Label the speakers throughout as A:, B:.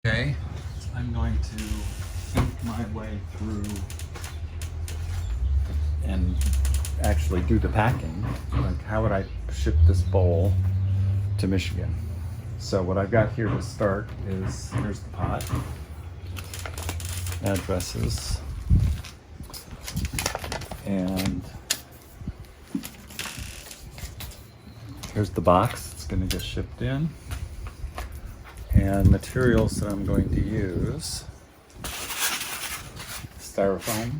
A: Okay, I'm going to think my way through and actually do the packing. Like, how would I ship this bowl to Michigan? So what I've got here to start is, here's the pot, addresses, and here's the box it's going to get shipped in, and materials that I'm going to use: styrofoam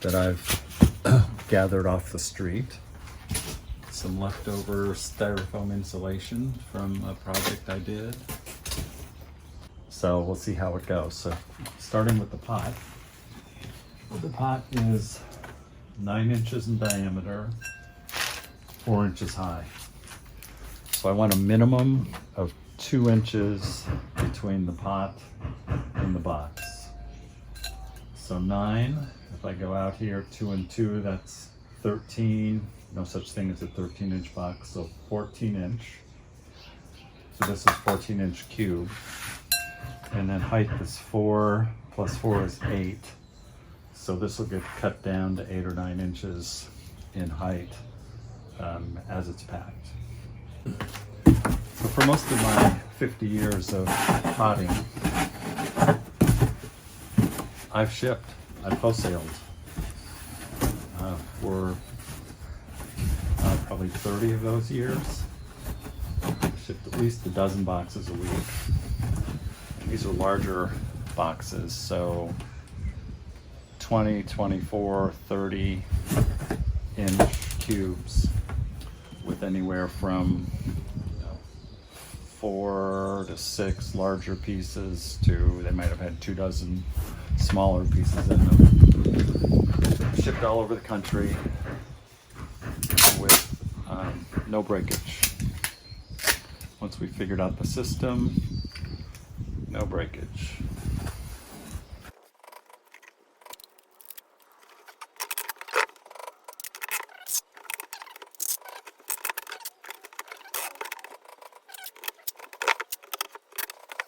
A: that I've gathered off the street, some leftover styrofoam insulation from a project I did. So we'll see how it goes. So starting with the pot. The pot is 9 inches in diameter, 4 inches high. So I want a minimum of 2 inches between the pot and the box. So 9, if I go out here 2 and 2, that's 13. No such thing as a 13-inch box, so 14-inch. So this is 14-inch cube. And then height is 4, plus 4 is 8. So this will get cut down to 8 or 9 inches in height as it's packed. So for most of my 50 years of potting, I've shipped, I've wholesaled for probably 30 of those years. I've shipped at least a dozen boxes a week. And these are larger boxes, so 20, 24, 30 inch cubes with anywhere from 4 to 6 larger pieces to, they might have had 2 dozen smaller pieces in them. Shipped all over the country with no breakage. Once we figured out the system, no breakage.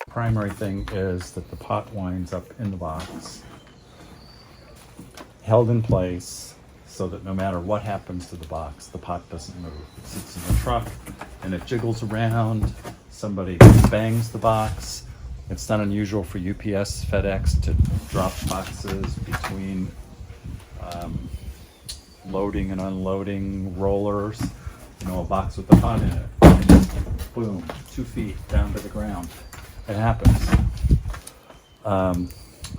A: Primary thing is that the pot winds up in the box, held in place so that no matter what happens to the box, the pot doesn't move. It sits in the truck and it jiggles around. Somebody bangs the box. It's not unusual for UPS, FedEx to drop boxes between loading and unloading rollers. You know, a box with the pot in it. Boom, 2 feet down to the ground. It happens.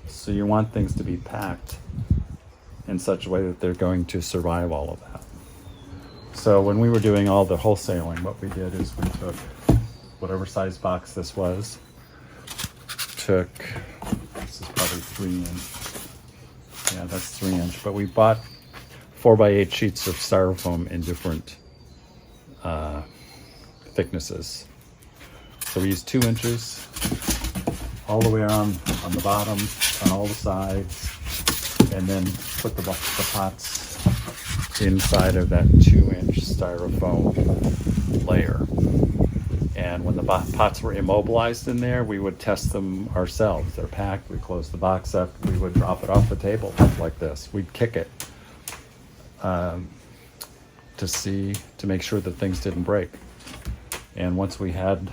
A: So you want things to be packed in such a way that they're going to survive all of that. So when we were doing all the wholesaling, what we did is we took whatever size box this was, this is probably 3 inch. Yeah, that's 3 inch, but we bought 4x8 sheets of styrofoam in different thicknesses. So we used 2 inches all the way around on the bottom, on all the sides, and then put the pots inside of that 2-inch styrofoam layer. And when the pots were immobilized in there, we would test them ourselves. They're packed, we close the box up, we would drop it off the table like this. We'd kick it to make sure that things didn't break. And once we had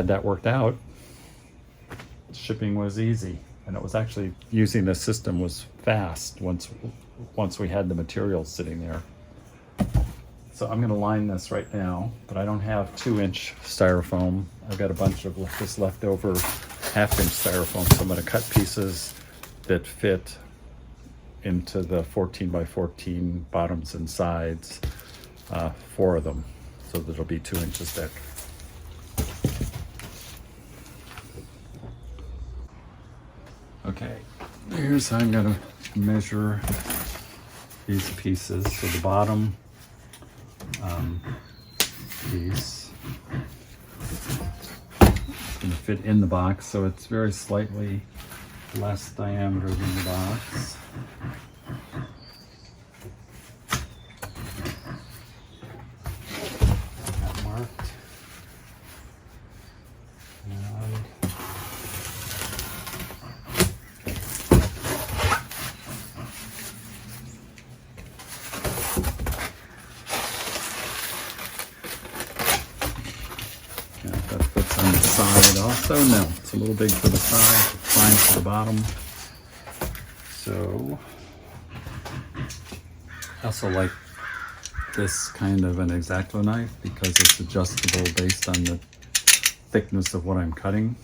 A: that worked out, shipping was easy, and it was actually, using the system was fast once we had the materials sitting there. So I'm going to line this right now, but I don't have 2-inch styrofoam. I've got a bunch of this leftover 1/2-inch styrofoam, so I'm going to cut pieces that fit into the 14 by 14 bottoms and sides, 4 of them, so that it'll be 2 inches thick. Okay, here's how I'm going to measure these pieces. So the bottom piece is going to fit in the box, so it's very slightly less diameter than the box. That marked. side also. No, it's a little big for the side, fine for the bottom. So I also like this kind of an X-Acto knife because it's adjustable based on the thickness of what I'm cutting.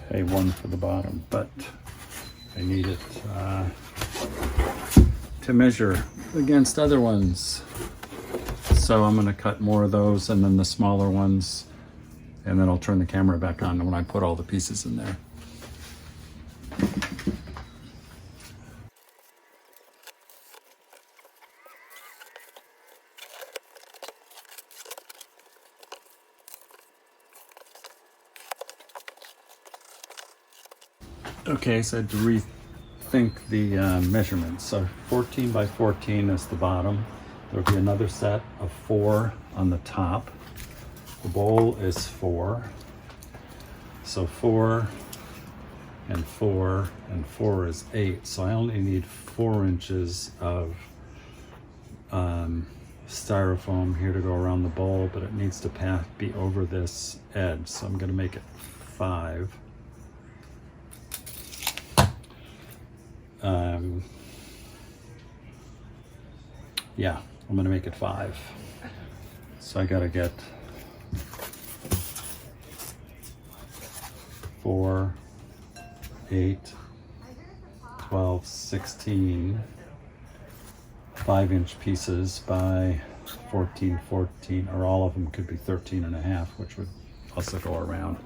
A: Okay, one for the bottom, but I need it to measure against other ones. So I'm going to cut more of those and then the smaller ones, and then I'll turn the camera back on when I put all the pieces in there. Okay, so I had to rethink the measurements. So 14 by 14 is the bottom. There'll be another set of 4 on the top. The bowl is 4. So 4 and 4 and 4 is 8. So I only need 4 inches of styrofoam here to go around the bowl, but it needs to be over this edge. So I'm going to make it 5. Yeah, I'm gonna make it 5. So I gotta get 4, 8, 12, 16 5-inch pieces by 14, 14, or all of them could be 13 and a half, which would also go around.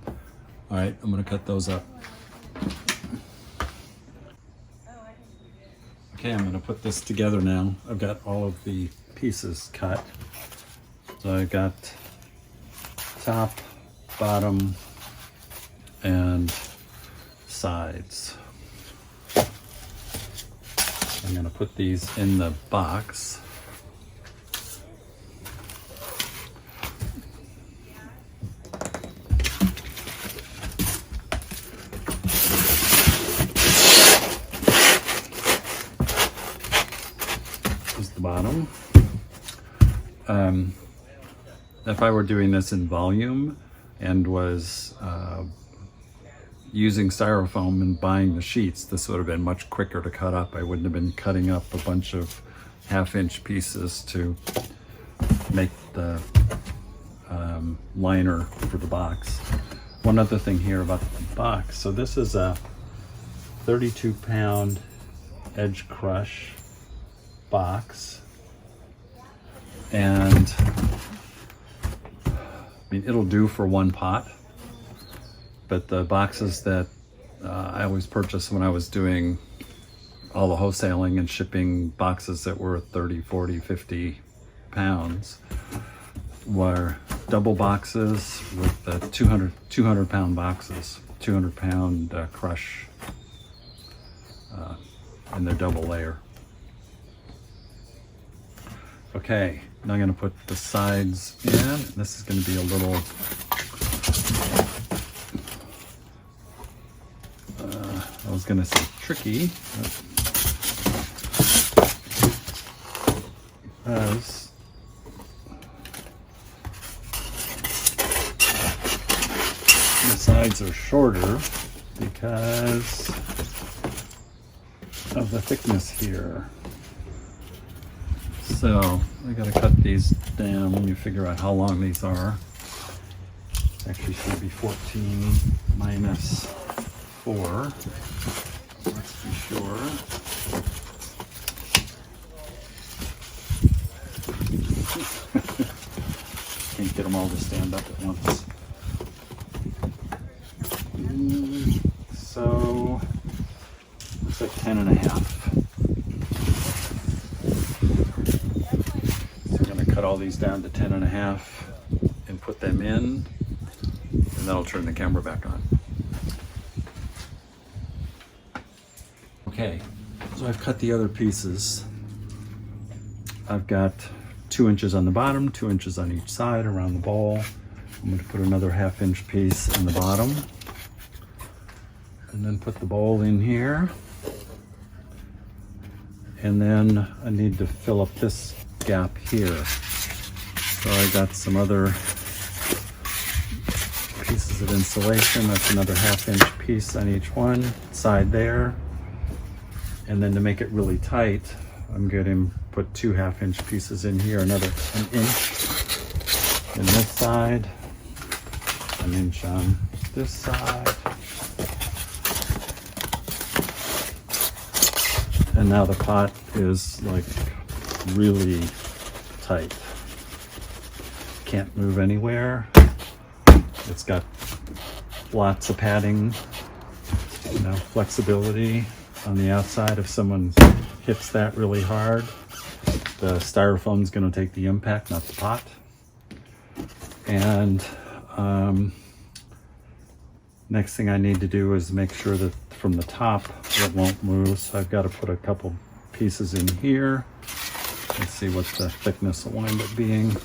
A: All right, I'm gonna cut those up. Okay, I'm going to put this together now. I've got all of the pieces cut. So I got top, bottom, and sides. I'm going to put these in the box. Bottom. If I were doing this in volume and was using styrofoam and buying the sheets, this would have been much quicker to cut up. I wouldn't have been cutting up a bunch of 1/2-inch pieces to make the liner for the box. One other thing here about the box. So this is a 32-pound edge crush box, and I mean it'll do for 1 pot, but the boxes that I always purchased when I was doing all the wholesaling and shipping boxes that were 30, 40, 50 pounds were double boxes with the 200 pound boxes, 200 pound crush in their double layer. Okay, now I'm going to put the sides in. This is going to be a little I was going to say tricky, because the sides are shorter because of the thickness here. So I gotta cut these down when you figure out how long these are. Actually should be 14 minus 4. Let's be sure. Can't get them all to stand up at once. So looks like 10 and a half. Cut all these down to 10 and a half and put them in, and then I'll turn the camera back on. Okay, so I've cut the other pieces. I've got 2 inches on the bottom, 2 inches on each side around the bowl, I'm going to put another 1/2 inch piece in the bottom, and then put the bowl in here. And then I need to fill up this gap here. So I got some other pieces of insulation. That's another 1/2 inch piece on each one side there. And then to make it really tight, I'm going to put 2 1/2 inch pieces in here, another 1 inch in this side, 1 inch on this side. And now the pot is like really tight. Can't move anywhere. It's got lots of padding, you know, flexibility on the outside. If someone hits that really hard, the styrofoam's going to take the impact, not the pot. And next thing I need to do is make sure that from the top it won't move. So I've got to put a couple pieces in here. Let's see what the thickness will wind up being.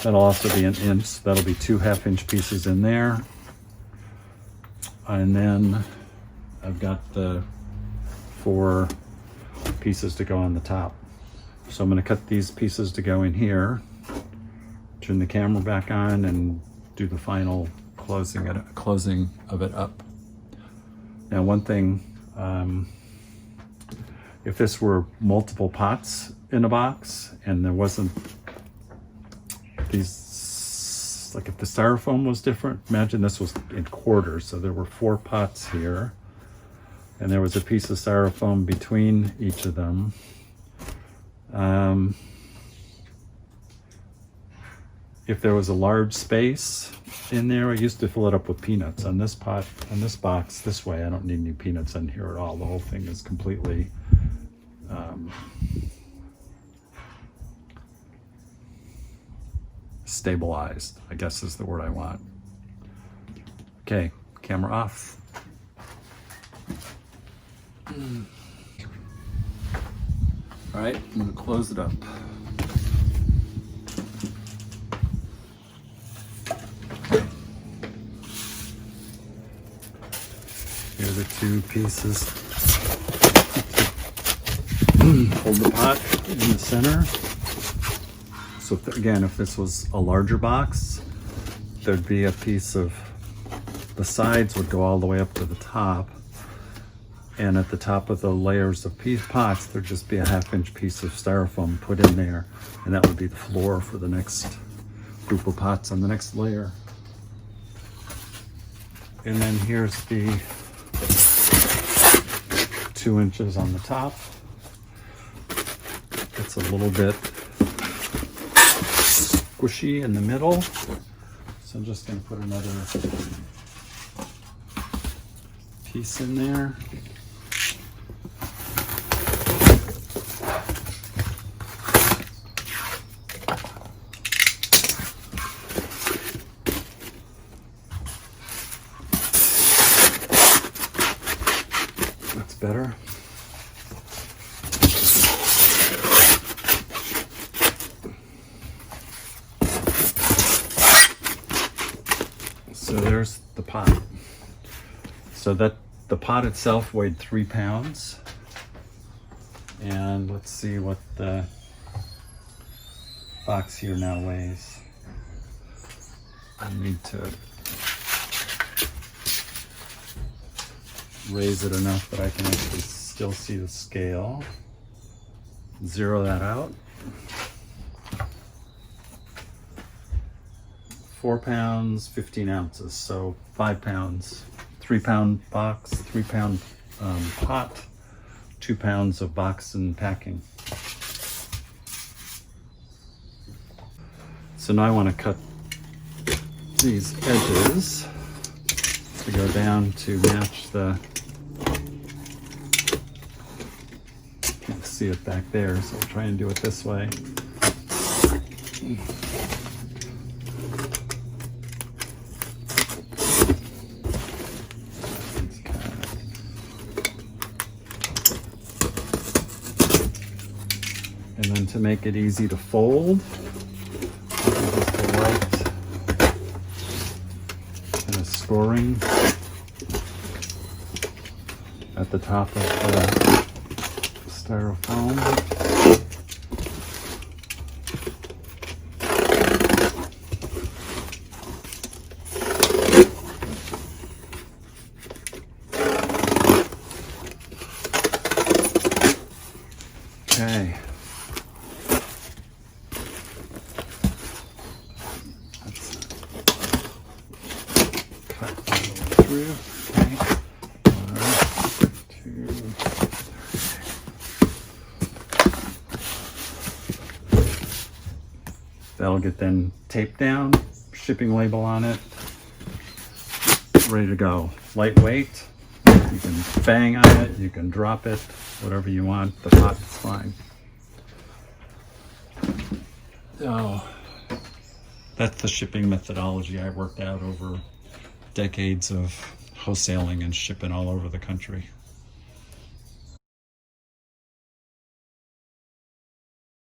A: That'll also be 1 inch. So that'll be 2 1/2 inch pieces in there. And then I've got the 4 pieces to go on the top. So I'm going to cut these pieces to go in here, turn the camera back on, and do the final closing of it up. Now, one thing, if this were multiple pots in a box and there wasn't these, like if the styrofoam was different, imagine this was in quarters. So there were 4 pots here, and there was a piece of styrofoam between each of them. If there was a large space in there, I used to fill it up with peanuts. On this pot, on this box, this way, I don't need any peanuts in here at all. The whole thing is completely stabilized, I guess is the word I want. Okay, camera off. All right, I'm going to close it up. Here are the 2 pieces. Hold the pot in the center. So again, if this was a larger box, there'd be a piece of, the sides would go all the way up to the top. And at the top of the layers of pots, there'd just be a 1/2 inch piece of styrofoam put in there. And that would be the floor for the next group of pots on the next layer. And then here's the 2 inches on the top. It's a little bit squishy in the middle. So I'm just going to put another piece in there. That's better. So there's the pot. So that the pot itself weighed 3 pounds. And let's see what the box here now weighs. I need to raise it enough that I can actually still see the scale. Zero that out. 4 pounds, 15 ounces, so 5 pounds. 3 pound box, 3 pound pot, 2 pounds of box and packing. So now I want to cut these edges to go down to match the, can't see it back there, so I'll try and do it this way. And then to make it easy to fold, just a light and a scoring at the top of the styrofoam. Okay. Let's cut all the way through. Okay. 1, 2. That'll get then taped down, shipping label on it, ready to go. Lightweight. You can bang on it, you can drop it, whatever you want. The pot is fine. Oh, that's the shipping methodology I worked out over decades of wholesaling and shipping all over the country.